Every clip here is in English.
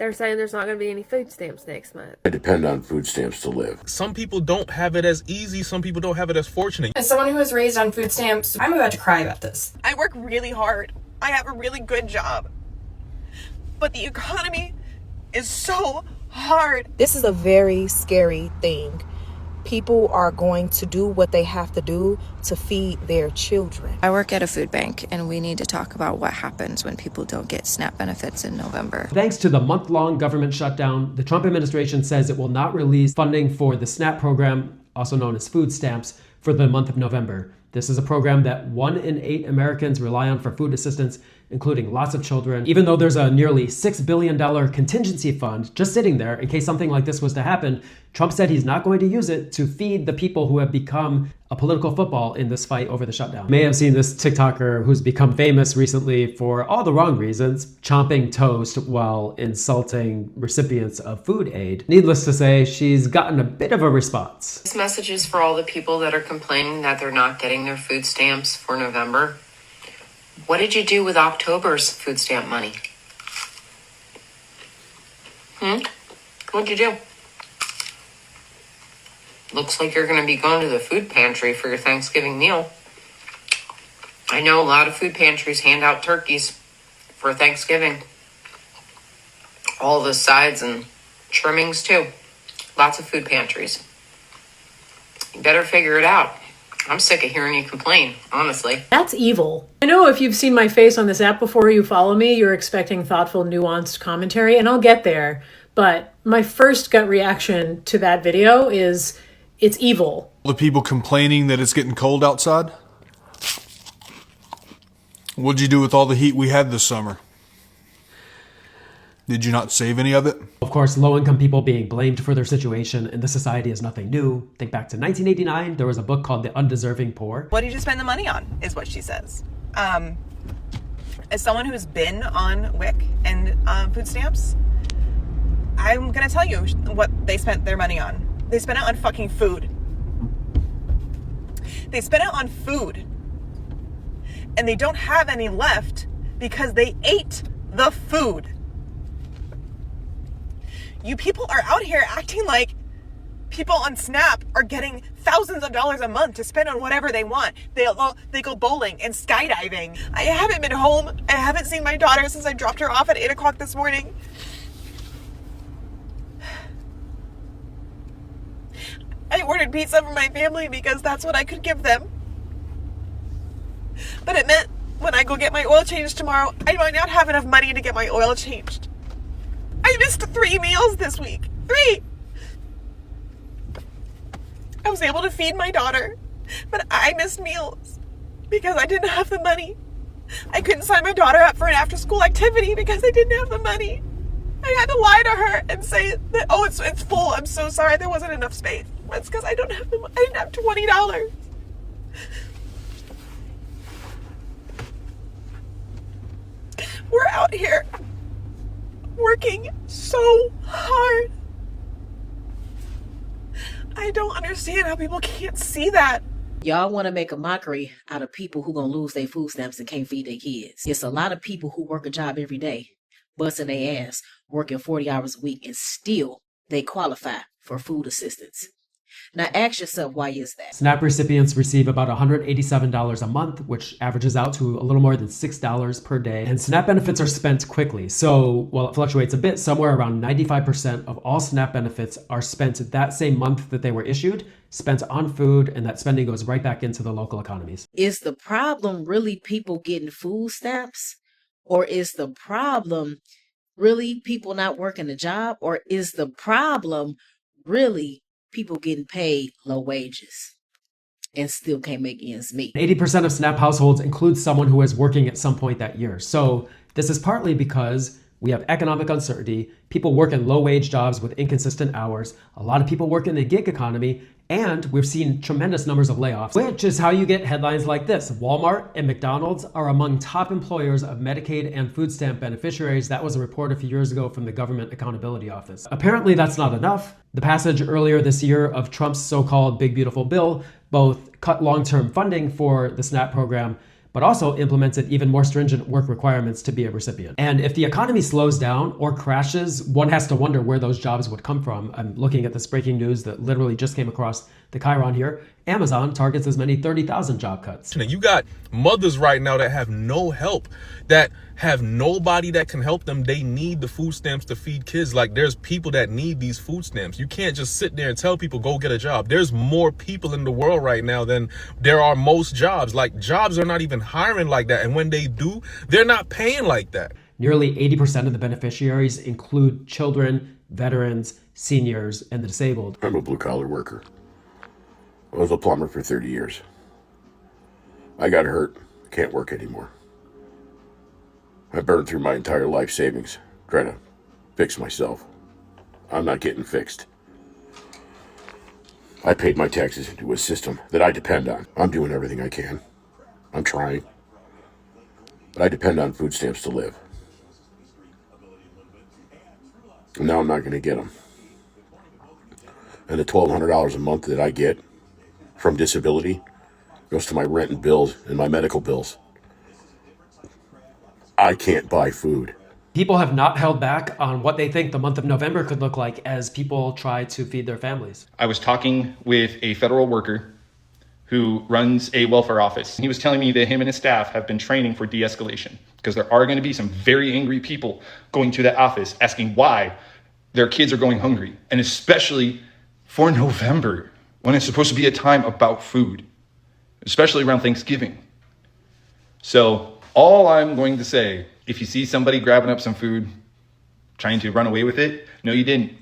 They're saying there's not going to be any food stamps next month. I depend on food stamps to live. Some people don't have it as easy. Some people don't have it as fortunate. As someone who was raised on food stamps, I'm about to cry about this. I work really hard. I have a really good job. But the economy is so hard. This is a very scary thing. People are going to do what they have to do to feed their children. I work at a food bank, and we need to talk about what happens when people don't get SNAP benefits in November. Thanks to the month-long government shutdown, the Trump administration says it will not release funding for the SNAP program, also known as food stamps, for the month of November. This is a program that 1 in 8 Americans rely on for food assistance, including lots of children. Even though there's a nearly $6 billion contingency fund just sitting there in case something like this was to happen, Trump said he's not going to use it to feed the people who have become a political football in this fight over the shutdown. You may have seen this TikToker who's become famous recently for all the wrong reasons, chomping toast while insulting recipients of food aid. Needless to say, she's gotten a bit of a response. This message is for all the people that are complaining that they're not getting their food stamps for November. What did you do with October's food stamp money? What'd you do? Looks like you're going to be going to the food pantry for your Thanksgiving meal. I know a lot of food pantries hand out turkeys for Thanksgiving. All the sides and trimmings too. Lots of food pantries. You better figure it out. I'm sick of hearing you complain, honestly. That's evil. I know if you've seen my face on this app before, you follow me, you're expecting thoughtful, nuanced commentary, and I'll get there. But my first gut reaction to that video is it's evil. The people complaining that it's getting cold outside? What'd you do with all the heat we had this summer? Did you not save any of it? Of course, low-income people being blamed for their situation in this society is nothing new. Think back to 1989, there was a book called The Undeserving Poor. What did you spend the money on, is what she says. As someone who's been on WIC and food stamps, I'm going to tell you what they spent their money on. They spent it on fucking food. They spent it on food. And they don't have any left because they ate the food. You people are out here acting like people on SNAP are getting thousands of dollars a month to spend on whatever they want. They go bowling and skydiving. I haven't been home. I haven't seen my daughter since I dropped her off at 8 o'clock this morning. I ordered pizza for my family because that's what I could give them. But it meant when I go get my oil changed tomorrow, I might not have enough money to get my oil changed. I missed 3 meals this week. 3! I was able to feed my daughter, but I missed meals because I didn't have the money. I couldn't sign my daughter up for an after-school activity because I didn't have the money. I had to lie to her and say that, oh, it's full. I'm so sorry. There wasn't enough space. It's because I didn't have $20. We're out here working so hard. I don't understand how people can't see that. Y'all want to make a mockery out of people who gonna lose their food stamps and can't feed their kids. It's a lot of people who work a job every day, busting their ass, working 40 hours a week, and still they qualify for food assistance. Now ask yourself, why is that? SNAP recipients receive about $187 a month, which averages out to a little more than $6 per day. And SNAP benefits are spent quickly. So while it fluctuates a bit, somewhere around 95% of all SNAP benefits are spent that same month that they were issued, spent on food, and that spending goes right back into the local economies. Is the problem really people getting food stamps? Or is the problem really people not working a job? Or is the problem really people getting paid low wages and still can't make ends meet? 80% of SNAP households include someone who is working at some point that year. So this is partly because we have economic uncertainty, people work in low-wage jobs with inconsistent hours, a lot of people work in the gig economy, and we've seen tremendous numbers of layoffs, which is how you get headlines like this. Walmart and McDonald's are among top employers of Medicaid and food stamp beneficiaries. That was a report a few years ago from the Government Accountability Office. Apparently, that's not enough. The passage earlier this year of Trump's so-called Big Beautiful Bill both cut long-term funding for the SNAP program, but also implemented even more stringent work requirements to be a recipient. And if the economy slows down or crashes, one has to wonder where those jobs would come from. I'm looking at this breaking news that literally just came across the Chiron here. Amazon targets as many 30,000 job cuts. You got mothers right now that have no help, that have nobody that can help them. They need the food stamps to feed kids. Like, there's people that need these food stamps. You can't just sit there and tell people, go get a job. There's more people in the world right now than there are most jobs. Like, jobs are not even hiring like that. And when they do, they're not paying like that. Nearly 80% of the beneficiaries include children, veterans, seniors, and the disabled. I'm a blue-collar worker. I was a plumber for 30 years. I got hurt. Can't work anymore. I burned through my entire life savings trying to fix myself. I'm not getting fixed. I paid my taxes into a system that I depend on. I'm doing everything I can. I'm trying. But I depend on food stamps to live. And now I'm not going to get them. And the $1,200 a month that I get from disability goes to my rent and bills and my medical bills. I can't buy food. People have not held back on what they think the month of November could look like as people try to feed their families. I was talking with a federal worker who runs a welfare office. He was telling me that him and his staff have been training for de-escalation because there are going to be some very angry people going to that office asking why their kids are going hungry, and especially for November, when it's supposed to be a time about food, especially around Thanksgiving. So all I'm going to say, if you see somebody grabbing up some food, trying to run away with it, no, you didn't.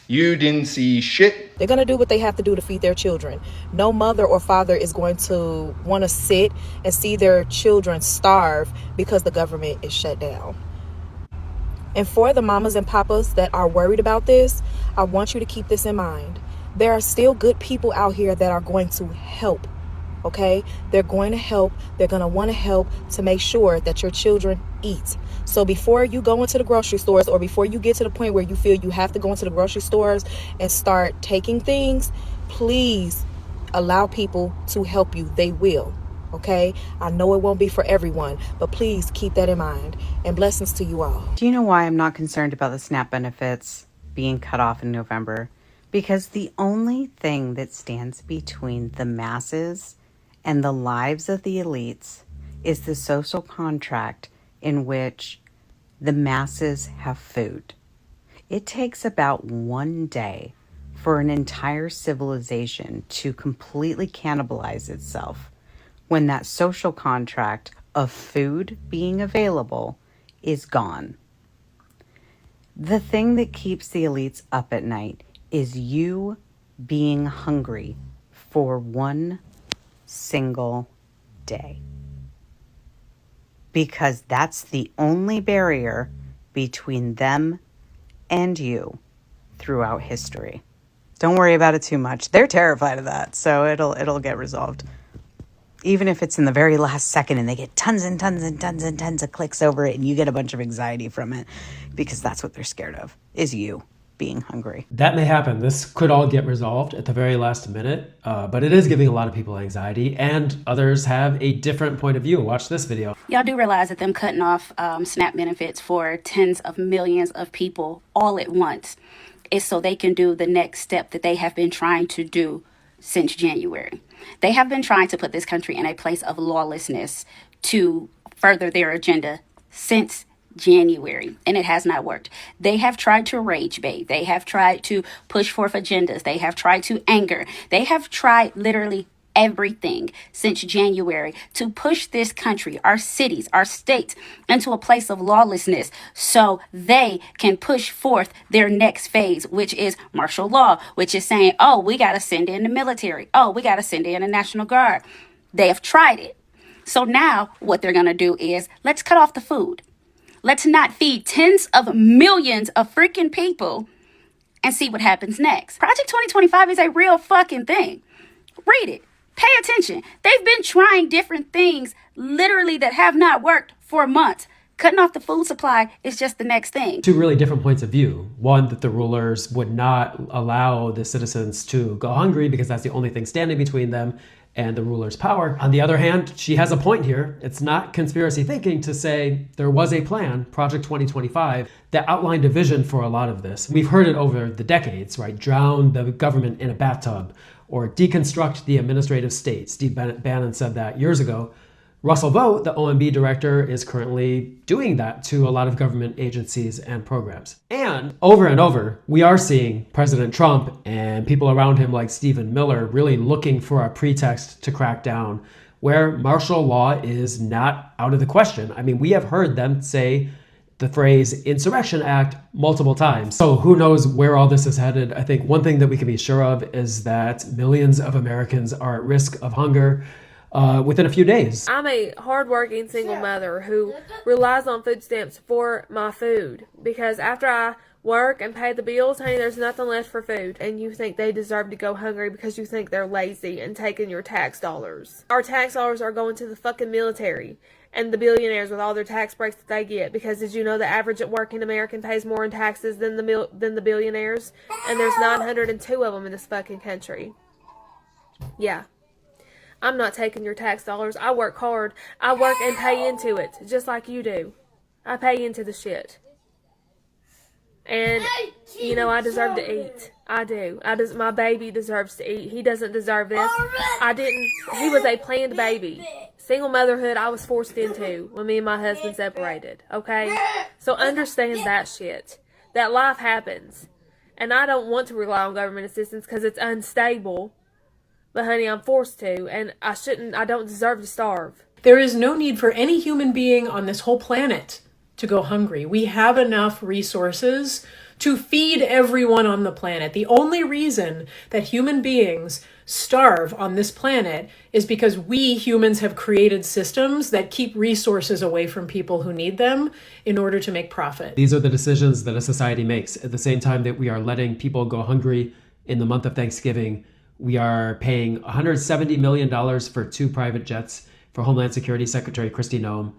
You didn't see shit. They're going to do what they have to do to feed their children. No mother or father is going to want to sit and see their children starve because the government is shut down. And for the mamas and papas that are worried about this, I want you to keep this in mind. There are still good people out here that are going to help. Okay? They're going to help. They're going to want to help to make sure that your children eat. So before you go into the grocery stores, or before you get to the point where you feel you have to go into the grocery stores and start taking things, please allow people to help you. They will. Okay? I know it won't be for everyone, but please keep that in mind. And blessings to you all. Do you know why I'm not concerned about the SNAP benefits being cut off in November? Because the only thing that stands between the masses and the lives of the elites is the social contract in which the masses have food. It takes about one day for an entire civilization to completely cannibalize itself when that social contract of food being available is gone. The thing that keeps the elites up at night is you being hungry for one single day. Because that's the only barrier between them and you throughout history. Don't worry about it too much. They're terrified of that, so it'll get resolved. Even if it's in the very last second and they get tons and tons and tons and tons of clicks over it and you get a bunch of anxiety from it, because that's what they're scared of, is you being hungry. That may happen. This could all get resolved at the very last minute, but it is giving a lot of people anxiety, and others have a different point of view. Watch this video. Y'all do realize that them cutting off SNAP benefits for tens of millions of people all at once is so they can do the next step that they have been trying to do since January. They have been trying to put this country in a place of lawlessness to further their agenda since January, and it has not worked. They have tried to rage bait. They have tried to push forth agendas. They have tried to anger. They have tried literally everything since January to push this country, our cities, our states, into a place of lawlessness so they can push forth their next phase, which is martial law, which is saying, oh, we got to send in the military. Oh, we got to send in the National Guard. They have tried it. So now what they're going to do is let's cut off the food. Let's not feed tens of millions of freaking people and see what happens next. Project 2025 is a real fucking thing. Read it. Pay attention. They've been trying different things literally that have not worked for months. Cutting off the food supply is just the next thing. Two really different points of view. One, that the rulers would not allow the citizens to go hungry because that's the only thing standing between them and the ruler's power. On the other hand, she has a point here. It's not conspiracy thinking to say there was a plan, Project 2025, that outlined a vision for a lot of this. We've heard it over the decades, right? Drown the government in a bathtub or deconstruct the administrative state. Steve Bannon said that years ago. Russell Vought, the OMB director, is currently doing that to a lot of government agencies and programs. And over, we are seeing President Trump and people around him like Stephen Miller really looking for a pretext to crack down where martial law is not out of the question. I mean, we have heard them say the phrase Insurrection Act multiple times. So who knows where all this is headed? I think one thing that we can be sure of is that millions of Americans are at risk of hunger within a few days. I'm a hardworking single mother who relies on food stamps for my food because after I work and pay the bills, honey, there's nothing left for food. And you think they deserve to go hungry because you think they're lazy and taking your tax dollars. Our tax dollars are going to the fucking military and the billionaires with all their tax breaks that they get, because did you know the average working American pays more in taxes than the billionaires? And there's 902 of them in this fucking country. Yeah. I'm not taking your tax dollars. I work hard. I work and pay into it, just like you do. I pay into the shit. And, you know, I deserve to eat. I do. My baby deserves to eat. He doesn't deserve this. He was a planned baby. Single motherhood I was forced into when me and my husband separated, okay? So understand that shit. That life happens. And I don't want to rely on government assistance because it's unstable. But honey, I'm forced to, and I don't deserve to starve. There is no need for any human being on this whole planet to go hungry. We have enough resources to feed everyone on the planet. The only reason that human beings starve on this planet is because we humans have created systems that keep resources away from people who need them in order to make profit. These are the decisions that a society makes. At the same time that we are letting people go hungry in the month of Thanksgiving, we are paying $170 million for 2 private jets for Homeland Security Secretary Kristi Noem,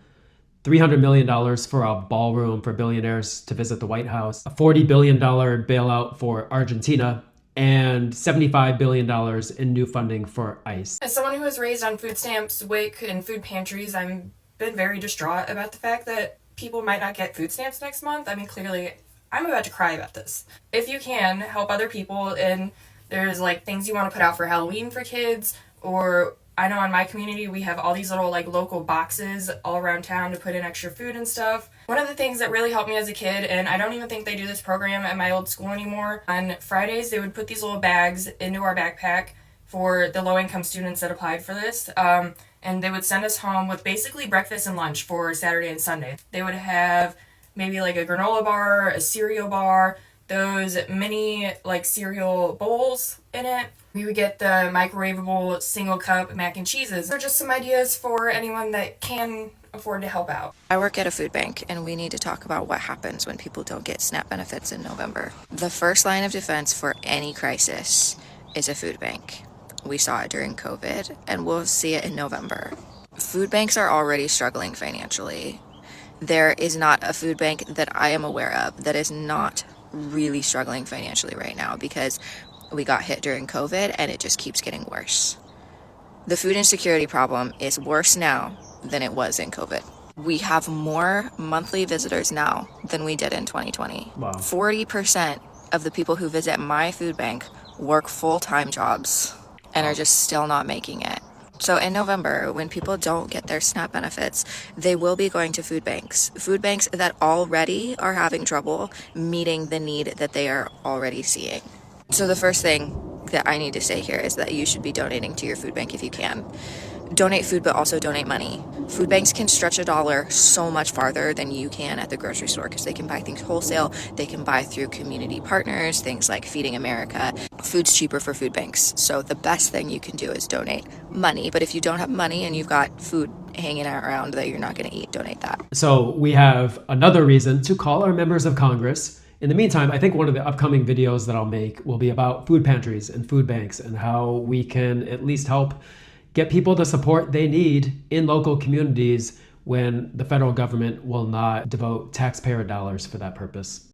$300 million for a ballroom for billionaires to visit the White House, a $40 billion bailout for Argentina, and $75 billion in new funding for ICE. As someone who was raised on food stamps, WIC, and food pantries, I've been very distraught about the fact that people might not get food stamps next month. I mean, clearly, I'm about to cry about this. If you can, help other people, and there's like things you want to put out for Halloween for kids, or I know in my community we have all these little like local boxes all around town to put in extra food and stuff. One of the things that really helped me as a kid, and I don't even think they do this program at my old school anymore, on Fridays they would put these little bags into our backpack for the low-income students that applied for this, and they would send us home with basically breakfast and lunch for Saturday and Sunday. They would have maybe like a granola bar, a cereal bar, those mini like cereal bowls in it. We would get the microwavable single cup mac and cheeses. They're just some ideas for anyone that can afford to help out. I work at a food bank, and we need to talk about what happens when people don't get SNAP benefits in November. The first line of defense for any crisis is a food bank. We saw it during COVID, and we'll see it in November. Food banks are already struggling financially. There is not a food bank that I am aware of that is not really struggling financially right now, because we got hit during COVID and it just keeps getting worse. The food insecurity problem is worse now than it was in COVID. We have more monthly visitors now than we did in 2020. Wow. 40% of the people who visit my food bank work full-time jobs and are just still not making it. So in November, when people don't get their SNAP benefits, they will be going to food banks that already are having trouble meeting the need that they are already seeing. So the first thing that I need to say here is that you should be donating to your food bank if you can. Donate food, but also donate money. Food banks can stretch a dollar so much farther than you can at the grocery store, because they can buy things wholesale. They can buy through community partners, things like Feeding America. Food's cheaper for food banks. So the best thing you can do is donate money. But if you don't have money and you've got food hanging around that you're not going to eat, donate that. So we have another reason to call our members of Congress. In the meantime, I think one of the upcoming videos that I'll make will be about food pantries and food banks and how we can at least help get people the support they need in local communities when the federal government will not devote taxpayer dollars for that purpose.